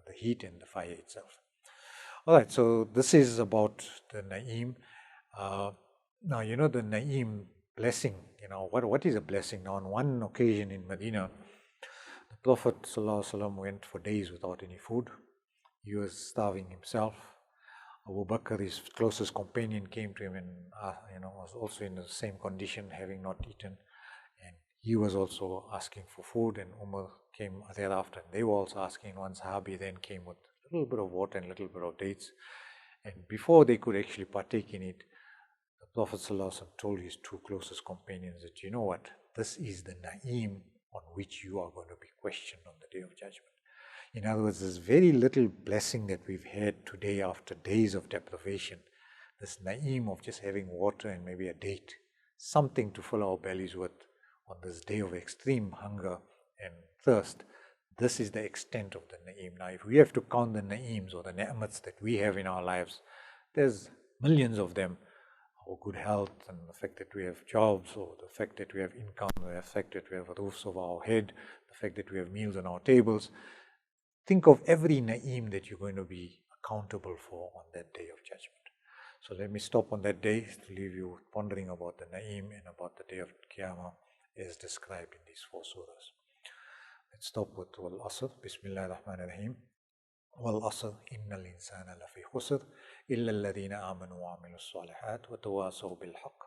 the heat and the fire itself. All right, so this is about the Na'im. Now the Na'im blessing. What is a blessing? Now, on one occasion in Medina, the Prophet ﷺ went for days without any food. He was starving himself. Abu Bakr, his closest companion, came to him and was also in the same condition, having not eaten, and he was also asking for food. And Umar came thereafter, and they were also asking. One Sahabi then came with a little bit of water and a little bit of dates, and before they could actually partake in it, the Prophet ﷺ told his 2 closest companions that, you know what, this is the Na'im on which you are going to be questioned on the Day of Judgment. In other words, this very little blessing that we've had today after days of deprivation, this Na'im of just having water and maybe a date, something to fill our bellies with on this day of extreme hunger and thirst. This is the extent of the na'im. Now, if we have to count the na'ims or the ni'mats that we have in our lives, there's millions of them. Our good health, and the fact that we have jobs, or the fact that we have income, the fact that we have roofs over our head, the fact that we have meals on our tables. Think of every na'im that you're going to be accountable for on that day of judgment. So let me stop on that day to leave you pondering about the na'im and about the day of Qiyamah as described in these 4 surahs. Let's stop with Wal Asr. Bismillah ar-Rahman ar-Rahim. Wal Asr, innal insana lafi khusr, illa alladhina amanu wa amilu s-salihat wa tawasaw bil haqq